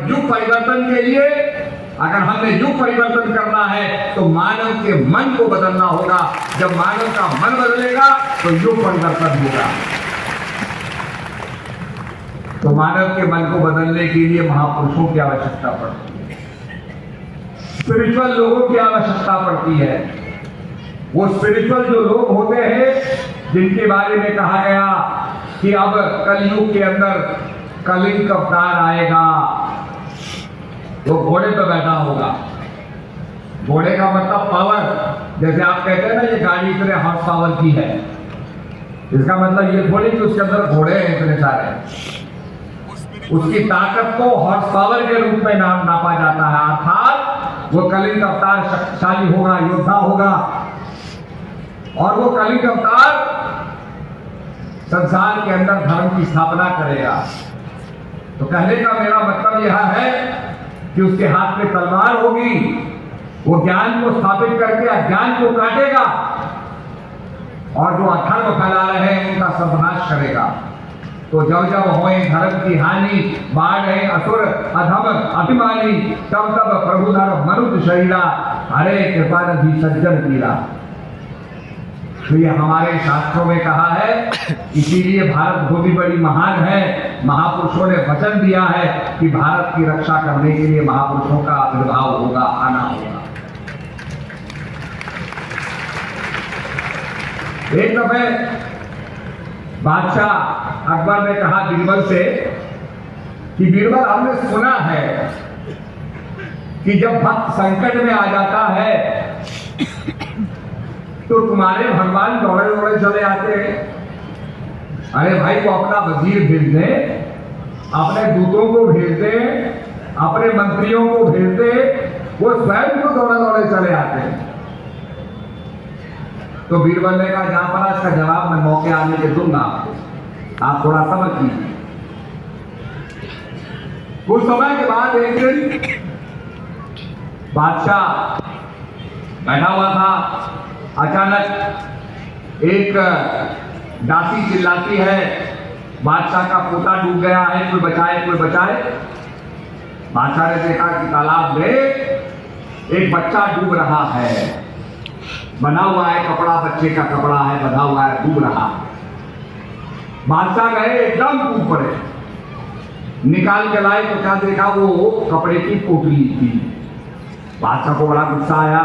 युग परिवर्तन के लिए अगर हमें युग परिवर्तन करना है तो मानव के मन को बदलना होगा। जब मानव का मन बदलेगा तो युग परिवर्तन होगा। तो मानव के मन को बदलने के लिए महापुरुषों की आवश्यकता पड़ती है, स्पिरिचुअल लोगों की आवश्यकता पड़ती है। वो स्पिरिचुअल जो लोग होते हैं जिनके बारे में कहा गया कि अब कलयुग के अंदर कलिंग अवतार आएगा, वो घोड़े पर बैठा होगा। घोड़े का मतलब पावर, जैसे आप कहते हैं ना ये गाड़ी इतने हॉर्स पावर की है, इसका मतलब ये थोड़ी कि उसके अंदर घोड़े हैं इतने सारे। उसकी ताकत को हॉर्स पावर के रूप में नापा जाता है, अर्थात वो कलिंग अवतार शक्तिशाली होगा, योद्धा होगा। और वो कलिंग अवतार संसार के अंदर धर्म की स्थापना करेगा। तो कहने का मेरा मतलब यह है कि उसके हाथ में तलवार होगी, वो ज्ञान को स्थापित करके अज्ञान को काटेगा और जो अधर्म फैला रहे हैं उनका सर्वनाश करेगा। तो जब जब होए धर्म की हानि, बाढ़ है असुर अधम अभिमानी, तब तब प्रभु धर्म मनुष्य शरीरा, हरे कृपा निधि सज्जन पीरा। तो ये हमारे शास्त्रों में कहा है, इसीलिए भारत भूमि बड़ी महान है। महापुरुषों ने वचन दिया है कि भारत की रक्षा करने के लिए महापुरुषों का आविर्भाव होगा, आना होगा। एक दफे बादशाह अकबर ने कहा बीरबल से कि बीरबल, हमने सुना है कि जब भक्त संकट में आ जाता है तो तुम्हारे भगवान दौड़े दौड़े चले आते हैं। अरे भाई, वो अपना वजीर भेज दे, अपने दूतों को भेज दे, अपने मंत्रियों को भेज दे, वो स्वयं को दौड़े दौड़े चले आते हैं। तो बीरबल ने कहा, जहां पर इसका जवाब मैं मौके आने के दूंगा आपको, आप थोड़ा समझ लीजिए। कुछ समय के बाद एक दिन बादशाह बैठा हुआ था, अचानक एक दासी चिल्लाती है, बादशाह का पोता डूब गया है, कोई बचाए कोई बचाए। बादशाह ने देखा कि तालाब में एक बच्चा डूब रहा है, बना हुआ है कपड़ा, बच्चे का कपड़ा है, बंधा हुआ है, डूब रहा है। बादशाह गए, एकदम डूब पड़े, निकाल के लाए तो क्या देखा, वो कपड़े की पोटली थी। बादशाह को बड़ा गुस्सा आया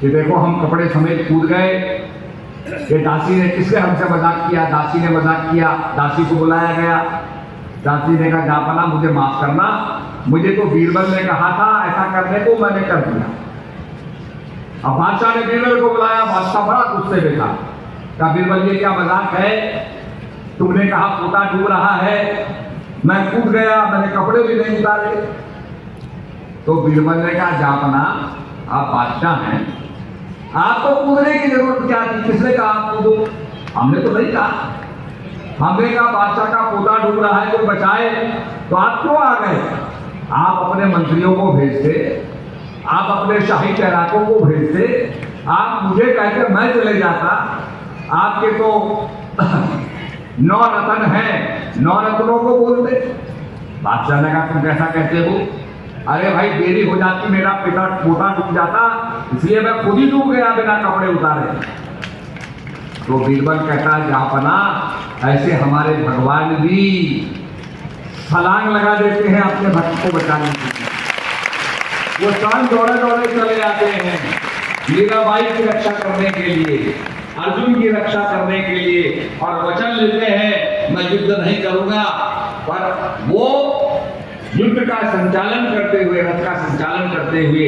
कि देखो हम कपड़े समेत कूद गए, ये दासी ने किसने हमसे मजाक किया? दासी ने मजाक किया। दासी को बुलाया गया, दासी ने कहा, जापना मुझे माफ करना, मुझे तो बीरबल ने कहा था ऐसा करने को, मैंने कर दिया। अब बादशाह ने बीरबल को बुलाया, बादशाह बड़ा गुस्से में था, कहा बीरबल ये क्या मजाक है? तुमने कहा पोता डूब रहा है, मैं कूद गया, मैंने कपड़े भी नहीं उतारे। तो बीरबल ने कहा, जापना आप बादशाह हैं, आपको कूदने की जरूरत क्या थी? किसने कहा आप कूदो? हमने तो नहीं कहा। हमने कहा बादशाह का पोता डूब रहा है, कोई बचाए, तो आप क्यों आ गए? आप अपने मंत्रियों को भेजते, आप अपने शाही तैराकों को भेजते, आप मुझे कहकर मैं चले जाता। आपके तो 9 रत्न हैं, 9 रत्नों को बोलते। बादशाह ने कहा, तुम कैसा कहते हो? अरे भाई, देरी हो जाती, मेरा पिता पोता डूब जाता, इसलिए मैं खुद ही डूब गया बिना कपड़े उतारे। तो बीरबल कहता है, जापना ऐसे हमारे भगवान भी छलांग लगा देते हैं अपने भक्त को बचाने के लिए। वो स्वयं दौड़े दौड़े चले आते हैं मीराबाई की रक्षा करने के लिए, अर्जुन की रक्षा करने के लिए, और वचन लेते हैं मैं युद्ध नहीं करूंगा, पर वो युद्ध का संचालन करते हुए, रथ का संचालन करते हुए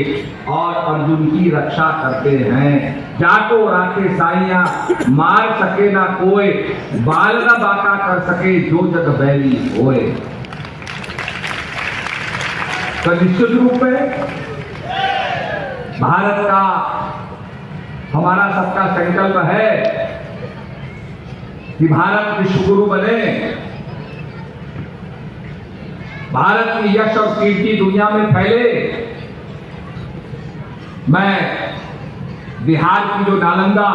और अर्जुन की रक्षा करते हैं। जाको राखे साइया, मार सके ना कोई, बाल ना बाका कर सके, जो जग बैरी होए। तो निश्चित रूप में भारत का, हमारा सबका संकल्प है कि भारत विश्व गुरु बने, भारत की यश और कीर्ति दुनिया में फैले। मैं बिहार की जो नालंदा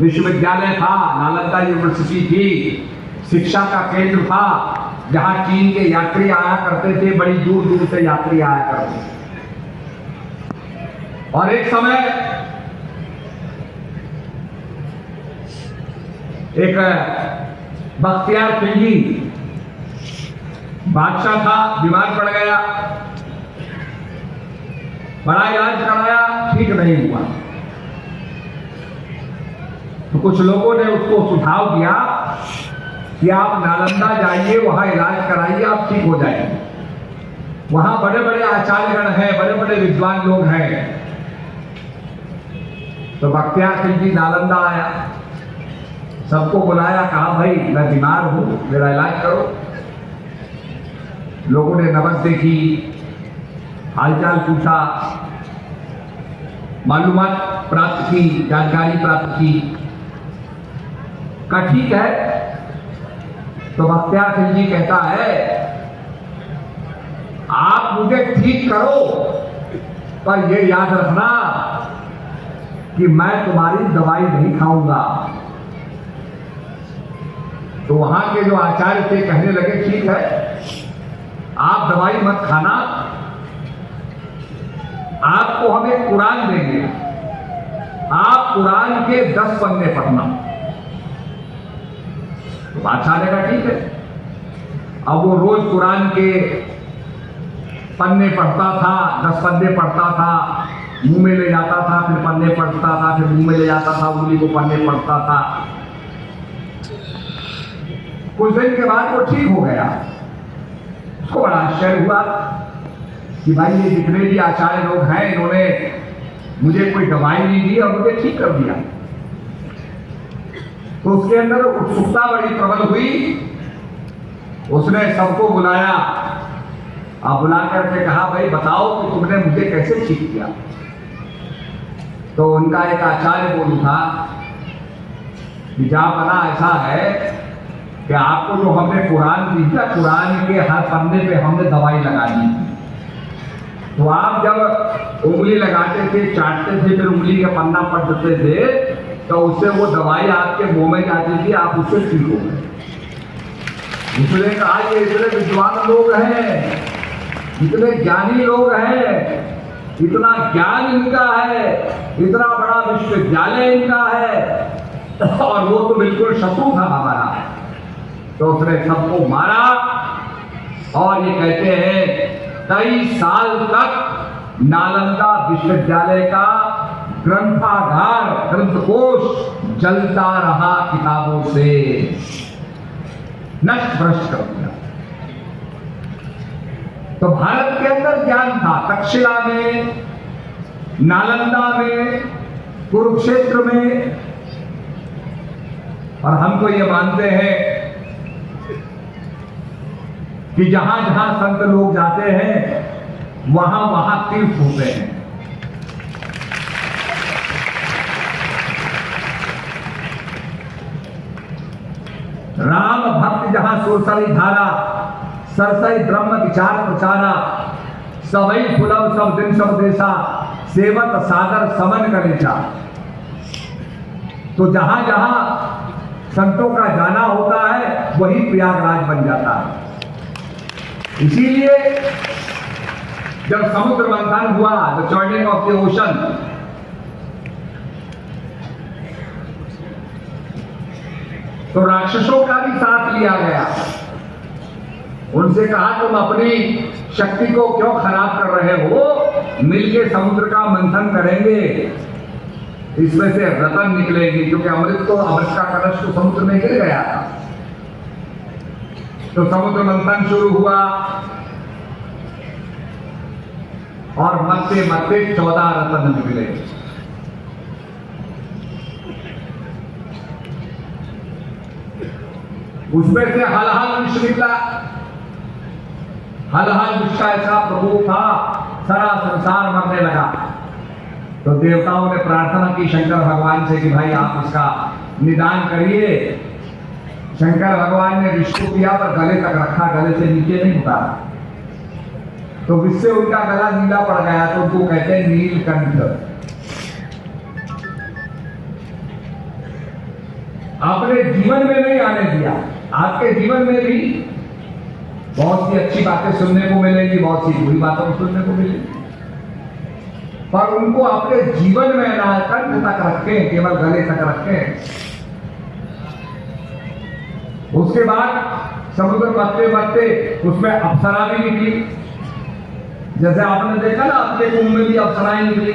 विश्वविद्यालय था, नालंदा यूनिवर्सिटी थी, शिक्षा का केंद्र था, जहां चीन के यात्री आया करते थे, बड़ी दूर दूर से यात्री आया करते थे। और एक समय एक बख्तियार खिलजी बादशाह था, बीमार पड़ गया, बड़ा इलाज कराया, ठीक नहीं हुआ। तो कुछ लोगों ने उसको सुझाव दिया कि आप नालंदा जाइए, वहां इलाज कराइए, आप ठीक हो जाएंगे। वहां बड़े बड़े आचार्यगण हैं, बड़े बड़े विद्वान लोग हैं। तो बख्तियार खिलजी नालंदा आया, सबको बुलाया, कहा भाई मैं बीमार हूं, मेरा इलाज करो। लोगों ने नबज देखी, हालचाल पूछा, मालूमात प्राप्त की, जानकारी प्राप्त की, कहा ठीक है। तो बख्तियार खिलजी कहता है आप मुझे ठीक करो, पर यह याद रखना कि मैं तुम्हारी दवाई नहीं खाऊंगा। तो वहां के जो आचार्य थे कहने लगे ठीक है, आप दवाई मत खाना, आपको हम एक कुरान देंगे, आप कुरान के 10 पन्ने पढ़ना। तो बादशाह ने कहा ठीक है। अब वो रोज कुरान के पन्ने पढ़ता था, 10 पन्ने पढ़ता था, मुंह में ले जाता था, फिर पन्ने पढ़ता था, फिर मुंह में ले जाता था, उंगली को पन्ने पढ़ता था। कुछ दिन के बाद वो ठीक हो गया। उसको बड़ा आश्चर्य हुआ कि भाई ये जितने भी आचार्य लोग हैं, इन्होंने मुझे कोई दवाई नहीं दी और मुझे ठीक कर दिया। तो उसके अंदर उत्सुकता बड़ी प्रबल हुई। उसने सबको बुलाया और बुला करके कहा भाई बताओ कि तुमने मुझे कैसे ठीक किया। तो उनका एक आचार्य बोल उठा कि जहां बना ऐसा है कि आपको जो हमने कुरान दी था, कुरान के हर पन्ने पे हमने दवाई लगा दी। तो आप जब उंगली लगाते थे, चाटते थे, फिर उंगली का पन्ना पढ़ते थे, तो उससे वो दवाई आपके मुंह में जाती थी, आप उससे ठीक हो गए। उसने कहा ये इतने विद्वान लोग हैं, इतने ज्ञानी लोग हैं, इतना ज्ञान इनका है, इतना बड़ा विश्वविद्यालय इनका है, और वो तो बिल्कुल शत्रु था हमारा। तो उसने सबको मारा और ये कहते हैं 23 साल तक नालंदा विश्वविद्यालय का ग्रंथागार, ग्रंथकोश जलता रहा, किताबों से नष्ट भ्रष्ट कर दिया। तो भारत के अंदर ज्ञान था, तक्षशिला में, नालंदा में, कुरुक्षेत्र में। और हम तो ये मानते हैं कि जहां जहां संत लोग जाते हैं वहां वहां तीर्थ होते हैं। राम भक्त जहां सुरसरी धारा, सरसई ब्रह्म विचार प्रचारा, सवई फुलव सब दिन सब देशा, सेवत सागर समन करेचा। तो जहां जहां संतों का जाना होता है वही प्रयागराज बन जाता है। इसीलिए जब समुद्र मंथन हुआ, the joining of the ocean, तो राक्षसों का भी साथ लिया गया। उनसे कहा तुम अपनी शक्ति को क्यों खराब कर रहे हो, मिलके समुद्र का मंथन करेंगे, इसमें से रतन निकलेगी, क्योंकि अमृत का कलश तो समुद्र में गिर गया था। तो समुद्र मंथन शुरू हुआ और मरते मरते 14 रत्न निकले। उसमें से हलहल विष निकला। हलहल विष का ऐसा प्रकोप था, सारा संसार मरने लगा। तो देवताओं ने प्रार्थना की शंकर भगवान से कि भाई आप इसका निदान करिए। शंकर भगवान ने विष को किया पर गले तक रखा, गले से नीचे नहीं उतारा। तो विष से उनका गला नीला पड़ गया, तो उनको कहते हैं नीलकंठ। अपने जीवन में नहीं आने दिया। आपके जीवन में भी बहुत सी अच्छी बातें सुनने को मिलेंगी, बहुत सी बुरी बातें सुनने को मिलेंगी, पर उनको अपने जीवन में ना कंठ तक रखें, केवल गले तक रखें। उसके बाद समुद्र बढ़ते बढ़ते उसमें अप्सरा भी निकली, जैसे आपने देखा ना अपने कुंभ में भी अप्सराएं निकली।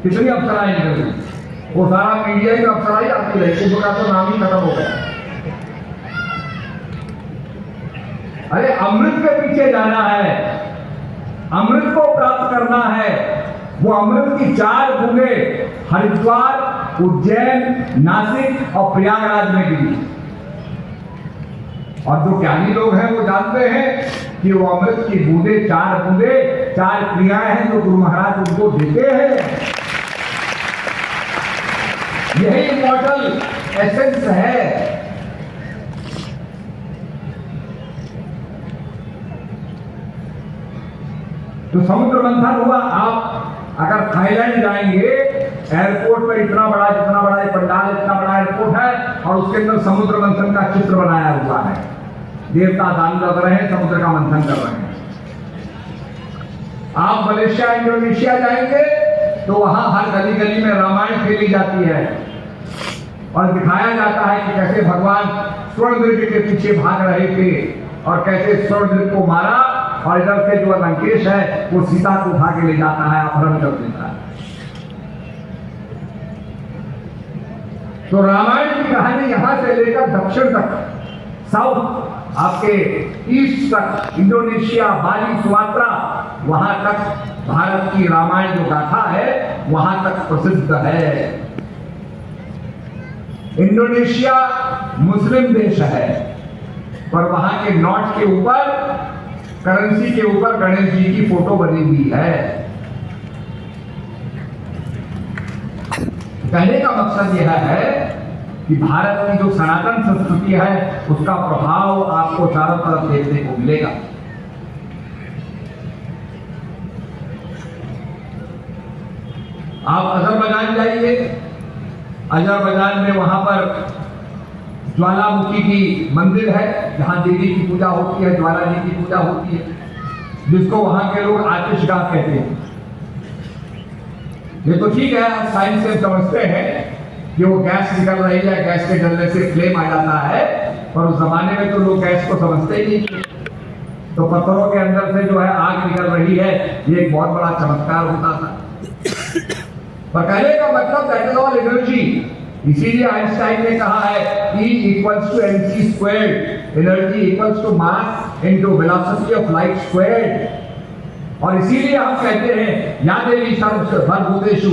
कितनी अप्सराएं निकली, वो सारा मीडिया की अप्सरा ही आती रही, कुंभ का तो नाम ही खत्म हो गया। अरे अमृत के पीछे जाना है, अमृत को प्राप्त करना है। वो अमृत की 4 बूंदे हरिद्वार, उज्जैन, नासिक और प्रयागराज में गिरी। और जो ज्ञानी लोग हैं वो जानते हैं कि वो अमृत की बूंदे 4 बूंदे 4 क्रियाएं हैं जो गुरु महाराज उनको देते हैं। यही इमॉर्टल एसेंस है। तो समुद्र मंथन हुआ। आप अगर थाईलैंड जाएंगे, एयरपोर्ट में जितना बड़ा पंडाल, इतना बड़ा एयरपोर्ट है और उसके अंदर समुद्र मंथन का चित्र बनाया हुआ है। देवता दान लग रहे हैं, समुद्र का मंथन कर रहे हैं। आप मलेशिया, इंडोनेशिया जाएंगे तो वहां हर गली गली में रामायण खेली जाती है और दिखाया जाता है कि कैसे भगवान स्वर्णदृग के पीछे भाग रहे थे और कैसे स्वर्णदृग को मारा और इधर से जो लंकेश है वो सीता को उठा के ले जाता है, अपहरण कर देता है। तो रामायण की कहानी यहां से लेकर दक्षिण तक, साउथ आपके ईस्ट तक, इंडोनेशिया, बाली, सुमात्रा, वहां तक भारत की रामायण जो गाथा है वहां तक प्रसिद्ध है। इंडोनेशिया मुस्लिम देश है, पर वहां के नोट के ऊपर, करेंसी के ऊपर गणेश जी की फोटो बनी हुई है। कहने का मकसद यह है कि भारत की जो सनातन संस्कृति है उसका प्रभाव आपको चारों तरफ देखने को मिलेगा। आप अजरबैजान जाइए, अजरबैजान में वहां पर ज्वालामुखी की मंदिर है जहां देवी की पूजा होती है, ज्वाला जी की पूजा होती है, जिसको वहां के लोग आतिशगाह कहते हैं। ये तो ठीक है, साइंस से समझते हैं कि वो गैस निकल रही है, गैस के जलने से फ्लेम आ जाता है, पर उस जमाने में तो लोग गैस को समझते ही नहीं। तो पत्थरों के अंदर से जो है आग निकल रही है, ये एक बहुत बड़ा चमत्कार होता था। पर कहने का मतलब दैट इज ऑल एनर्जी। इसीलिए आइंस्टाइन ने कहा है E = mc², energy = mass × velocity of light squared. और इसीलिए हम कहते हैं या देवी सर्वभूतेषु,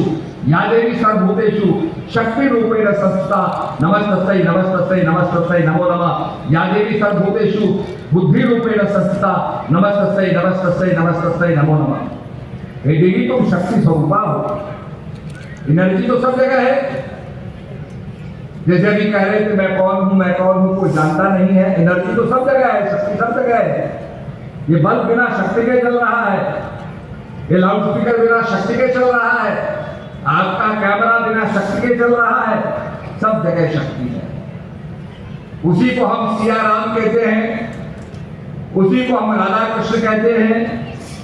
या देवी सर्वभूतेषु शक्ति रूपेण संस्थिता, नमस्तस्यै नमस्तस्यै नमस्तस्यै नमो नमः। या देवी सर्वभूतेषु बुद्धि रूपेण संस्थिता, नमस्तस्यै नमस्तस्यै नमस्तस्यै नमो नमः। हे देवी तुम शक्ति स्वरूपा हो। एनर्जी तो सब जगह है। जैसे अभी कह रहे थे मैं कौन हूं, कोई जानता नहीं है। एनर्जी तो सब जगह है, शक्ति सब जगह है। ये बल्ब बिना शक्ति के चल रहा है, ये लाउड स्पीकर बिना शक्ति के चल रहा है, आपका कैमरा बिना शक्ति के चल रहा है। सब जगह शक्ति है। उसी को हम सिया राम कहते हैं, उसी को हम राधा कृष्ण कहते हैं,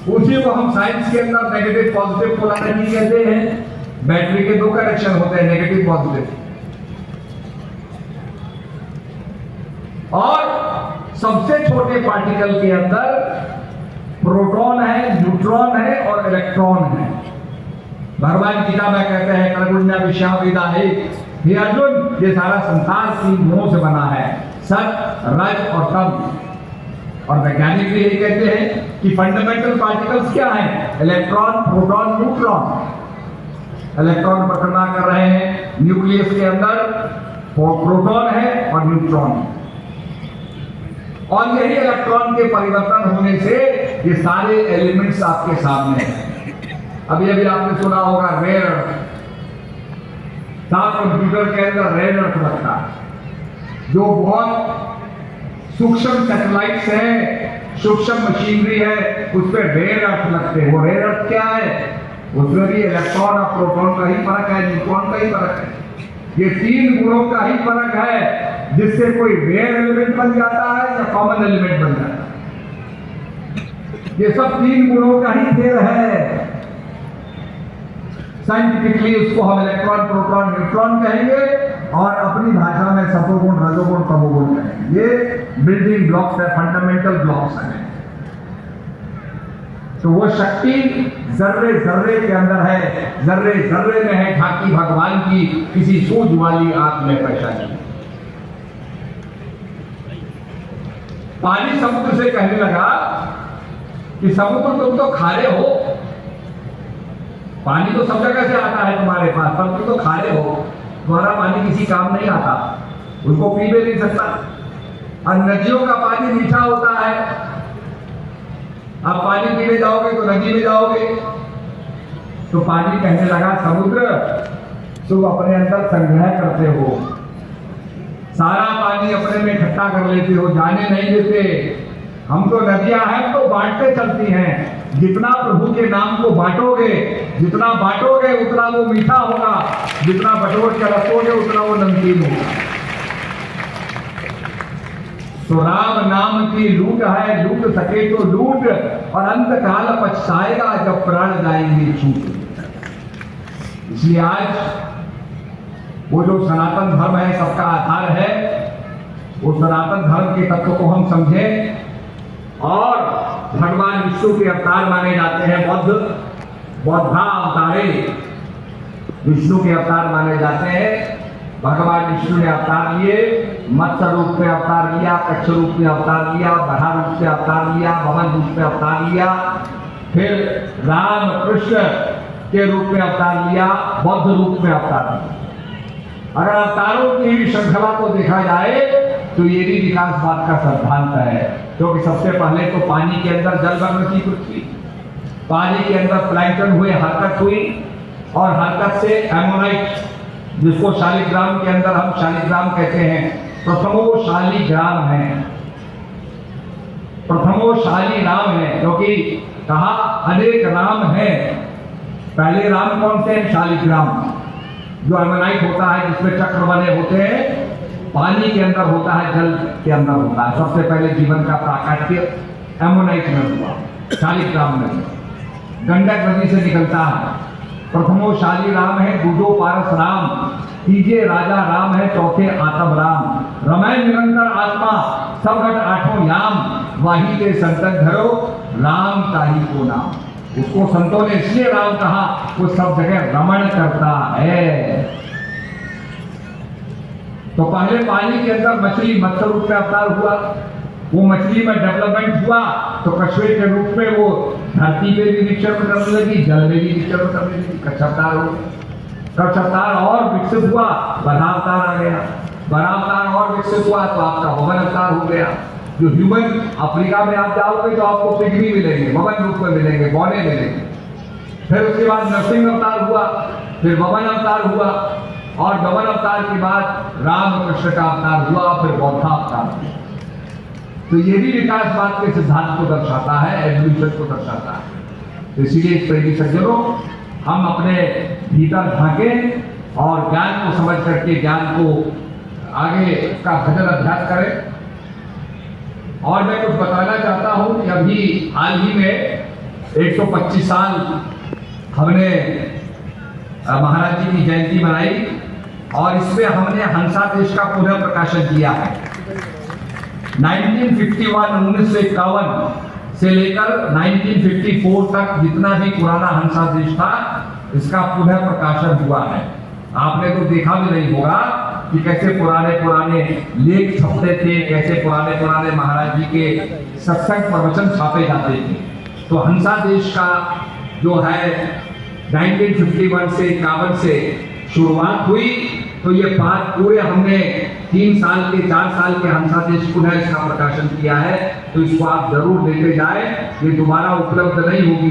उसी को हम साइंस के अंदर नेगेटिव पॉजिटिव पोलैरिटी कहते हैं। बैटरी के 2 कनेक्शन होते हैं, नेगेटिव पॉजिटिव। और सबसे छोटे पार्टिकल के अंदर प्रोटॉन है, न्यूट्रॉन है और इलेक्ट्रॉन है। भगवान गीता में कहते हैं त्रैगुण्य विषया वेदा है। हे अर्जुन, ये सारा संसार 3 गुणों से बना है, सत, रज और तम। और वैज्ञानिक भी यही कहते हैं कि फंडामेंटल पार्टिकल्स क्या हैं? Electron, proton, neutron. इलेक्ट्रॉन परिक्रमा कर रहे हैं न्यूक्लियस के अंदर, प्रोटॉन है और न्यूट्रॉन है। और यही इलेक्ट्रॉन के परिवर्तन होने से ये सारे एलिमेंट्स आपके सामने हैं। अभी अभी आपने सुना होगा रेयर अर्थ। कंप्यूटर के अंदर रेयर अर्थ रखता है, जो बहुत सूक्ष्म सैटेलाइट्स हैं, सूक्ष्म मशीनरी है, उस पर रेयर अर्थ लगते हैं। वो रेयर अर्थ क्या है? उसमें भी इलेक्ट्रॉन और प्रोटॉन का ही फर्क है, न्यूट्रॉन का ही फर्क है। ये 3 गुणों का ही फर्क है। जिससे कोई रेयर एलिमेंट बन जाता है या कॉमन एलिमेंट बन जाता है। ये सब 3 गुणों का ही खेल है। साइंटिफिकली उसको हम इलेक्ट्रॉन, प्रोटॉन, न्यूट्रॉन कहेंगे और अपनी भाषा में सतोगुण, रजोगुण, तमोगुण कहेंगे। ये बिल्डिंग ब्लॉक्स है, फंडामेंटल ब्लॉक्स हैं। तो वो शक्ति जर्रे जर्रे के अंदर है, जर्रे जर्रे में है झांकी भगवान की किसी सूझ वाली आंख में पहचानी। पानी समुद्र से कहने लगा कि समुद्र तुम तो खारे हो, पानी तो सब जगह से आता है तुम्हारे पास, पर तुम तो खारे हो, तुम्हारा पानी किसी काम नहीं आता, उसको पी भी नहीं सकता। और नदियों का पानी मीठा होता है, आप पानी पीने जाओगे तो नदी में जाओगे। तो पानी कहने लगा समुद्र तुम अपने अंदर संग्रह करते हो, सारा पानी अपने में इकट्ठा कर लेते हो, जाने नहीं देते। हम तो नदियां हैं तो बांटते चलती हैं। जितना प्रभु के नाम को बांटोगे, जितना बांटोगे उतना वो मीठा होगा, जितना बटोर के रखोगे उतना वो नमकीन होगा। तो राम नाम की लूट है, लूट सके तो लूट, और अंत काल पछताएगा जब प्राण जाएंगे छूट। इसलिए आज वो जो सनातन धर्म है, सबका आधार है, वो सनातन धर्म के तत्व को हम समझें। और भगवान विष्णु के अवतार माने जाते हैं, बौद्धा अवतारे विष्णु के अवतार माने जाते हैं। भगवान विष्णु ने अवतार लिए, मत्स्य रूप में अवतार लिया, कच्छ रूप में अवतार लिया, बरहा रूप में अवतार लिया, भवन रूप में अवतार लिया, फिर राम कृष्ण के रूप में अवतार लिया, बौद्ध रूप में अवतार लिया। अगर अवतारों की श्रृंखला को देखा जाए तो ये भी विकासवाद का सिद्धांत है, क्योंकि सबसे पहले तो पानी के अंदर जलमग्न थी पृथ्वी, पानी के अंदर प्लैंकटन हुए, हरकत हुई, और हरकत से एमोनाइट, जिसको शालिग्राम के अंदर हम शालिग्राम कहते हैं, प्रथमो शालिग्राम है, प्रथमो शाली राम है, क्योंकि कहा अनेक राम है। पहले राम कौन से हैं? शालिग्राम, जो एमोनाइट होता है, जिसमें चक्र बने होते हैं, पानी के अंदर होता है, जल के अंदर होता है। सबसे पहले जीवन का प्राकट्य एमोनाइट में हुआ, शालिग्राम में, गंडक नदी से निकलता है। प्रथमो शाली राम है, दूजो पारस राम, तीजे राजा राम है, चौथे आत्म राम, रमय निरंतर आत्मा, सब घट आठों याम, वाही के संतन धरो, राम ताही को नाम। उसको संतों ने इसलिए राम कहा, वो सब जगह रमण करता है। तो पहले पानी के अंदर मछली मत्स्य रूप में अवतार हुआ, वो मछली में डेवलपमेंट हुआ तो कछुए के रूप में वो धरती पे भी विचरण करने लगी, जल में भी विचरण करने लगी, कच्छावतार हो गया। कच्छावतार और विकसित हुआ, बरावतार आ गया, बरावतार और विकसित हुआ तो आपका भवन अवतार हो गया। जो ह्यूमन, अफ्रीका में आप जाओगे तो आपको पिगमी मिलेंगे, भवन रूप में मिलेंगे, बौने मिलेंगे। फिर उसके बाद नरसिंह अवतार हुआ, फिर भवन अवतार हुआ, और भवन अवतार के बाद राम कृष्ण का अवतार हुआ, फिर बौद्धा अवतार हुआ। तो ये भी विकासवाद के सिद्धांत को दर्शाता है, एवोल्यूशन को दर्शाता है। तो इसीलिए प्रेमी सज्जनों, हम अपने भीतर झांकें और ज्ञान को समझ करके ज्ञान को आगे का भजन अभ्यास करें। और मैं कुछ बताना चाहता हूं कि अभी हाल ही में 125 साल हमने महाराज जी की जयंती मनाई, और इसमें हमने हंसा देश का पुनः प्रकाशन किया है। 1951 से लेकर 1954 तक जितना भी पुराना हंसा देश था, इसका पुनः प्रकाशन हुआ है। आपने तो देखा भी नहीं होगा कि कैसे पुराने लेख छपते थे, कैसे पुराने महाराज जी के सत्संग प्रवचन छापे जाते थे। तो हंसा देश का जो है 1951 से 51 से शुरुआत हुई, तो ये बात पूरे हमने 3 साल के 4 साल के हंसा देश पुनः इसका प्रकाशन किया है। तो इसको आप जरूर लेते जाए, ये दोबारा उपलब्ध नहीं होगी।